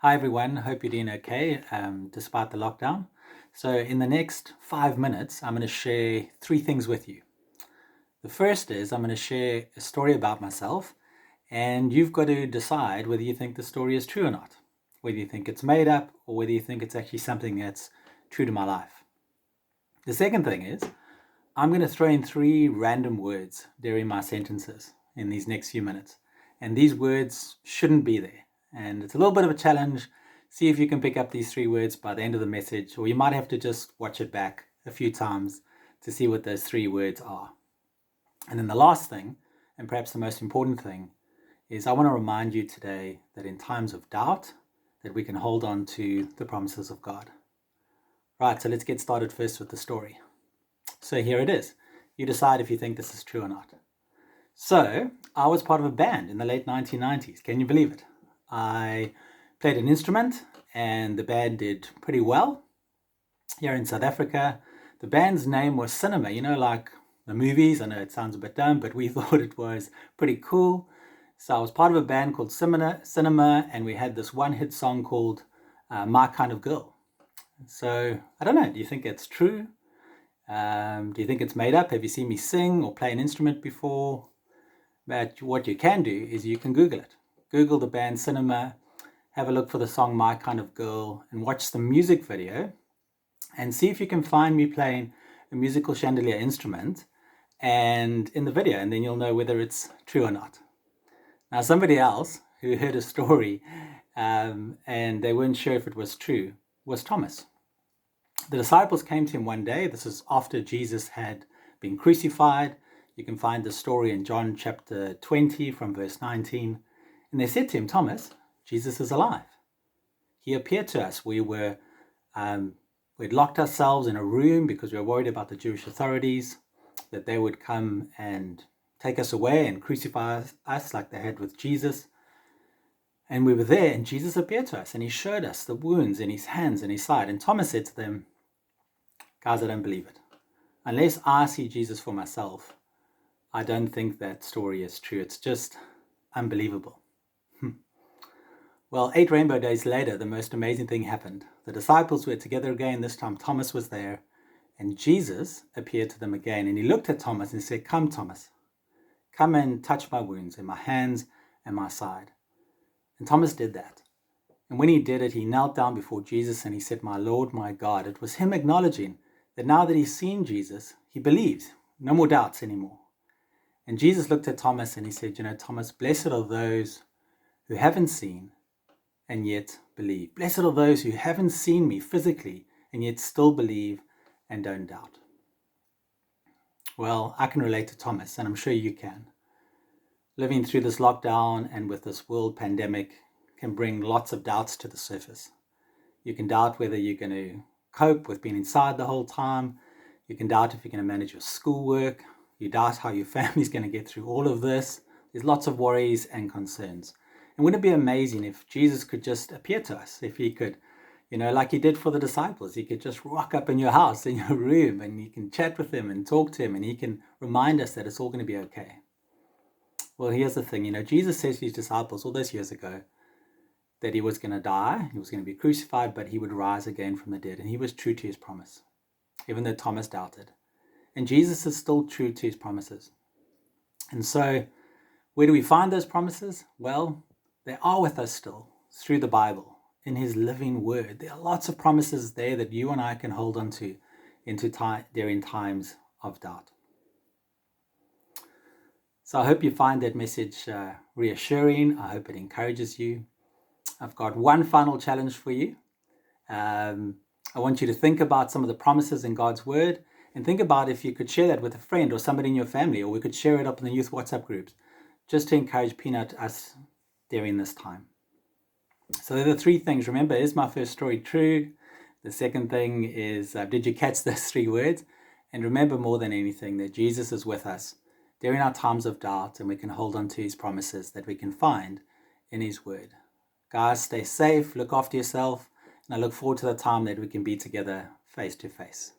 Hi everyone, hope you're doing okay despite the lockdown. So in the next 5 minutes, I'm going to share three things with you. The first is I'm going to share a story about myself, and you've got to decide whether you think the story is true or not, whether you think it's made up or whether you think it's actually something that's true to my life. The second thing is I'm going to throw in three random words during my sentences in these next few minutes, and these words shouldn't be there. And it's a little bit of a challenge. See if you can pick up these three words by the end of the message, or you might have to just watch it back a few times to see what those three words are. And then the last thing, and perhaps the most important thing, is I want to remind you today that in times of doubt, that we can hold on to the promises of God. Right, so let's get started first with the story. So here it is. You decide if you think this is true or not. So I was part of a band in the late 1990s. Can you believe it? I played an instrument and the band did pretty well here in South Africa. The band's name was Cinema, like the movies. I know it sounds a bit dumb, but we thought it was pretty cool. So I was part of a band called Cinema, and we had this one hit song called My Kind of Girl. So I don't know, do you think it's true? Do you think it's made up? Have you seen me sing or play an instrument before? But what you can do is you can Google it. Google the band Cinema, have a look for the song My Kind of Girl, and watch the music video and see if you can find me playing a musical chandelier instrument and in the video, and then you'll know whether it's true or not. Now, somebody else who heard a story and they weren't sure if it was true was Thomas. The disciples came to him one day. This is after Jesus had been crucified. You can find the story in John chapter 20 from verse 19. And they said to him, Thomas, Jesus is alive. He appeared to us. We'd locked ourselves in a room because we were worried about the Jewish authorities, that they would come and take us away and crucify us like they had with Jesus. And we were there, and Jesus appeared to us, and he showed us the wounds in his hands and his side. And Thomas said to them, guys, I don't believe it. Unless I see Jesus for myself, I don't think that story is true. It's just unbelievable. Well, 8 rainbow days later, the most amazing thing happened. The disciples were together again. This time Thomas was there, and Jesus appeared to them again. And he looked at Thomas and said, come, Thomas, come and touch my wounds in my hands and my side. And Thomas did that. And when he did it, he knelt down before Jesus and he said, my Lord, my God. It was him acknowledging that now that he's seen Jesus, he believes. No more doubts anymore. And Jesus looked at Thomas and he said, Thomas, blessed are those who haven't seen and yet believe. Blessed are those who haven't seen me physically and yet still believe and don't doubt. Well, I can relate to Thomas, and I'm sure you can. Living through this lockdown and with this world pandemic can bring lots of doubts to the surface. You can doubt whether you're going to cope with being inside the whole time. You can doubt if you're going to manage your schoolwork. You doubt how your family's going to get through all of this. There's lots of worries and concerns. And wouldn't it be amazing if Jesus could just appear to us? If he could, like he did for the disciples, he could just rock up in your house, in your room, and you can chat with him and talk to him, and he can remind us that it's all going to be okay. Well, here's the thing, Jesus said to his disciples all those years ago that he was going to die, he was going to be crucified, but he would rise again from the dead. And he was true to his promise, even though Thomas doubted. And Jesus is still true to his promises. And so, where do we find those promises? Well, they are with us still through the Bible, in his living word. There are lots of promises there that you and I can hold on to during times of doubt. So I hope you find that message reassuring. I hope it encourages you. I've got one final challenge for you. I want you to think about some of the promises in God's word and think about if you could share that with a friend or somebody in your family, or we could share it up in the youth WhatsApp groups, just to encourage us during this time. So there are the three things. Remember, is my first story true? The second thing is, did you catch those three words? And remember more than anything that Jesus is with us during our times of doubt, and we can hold on to his promises that we can find in his word. Guys, stay safe, look after yourself, and I look forward to the time that we can be together face to face.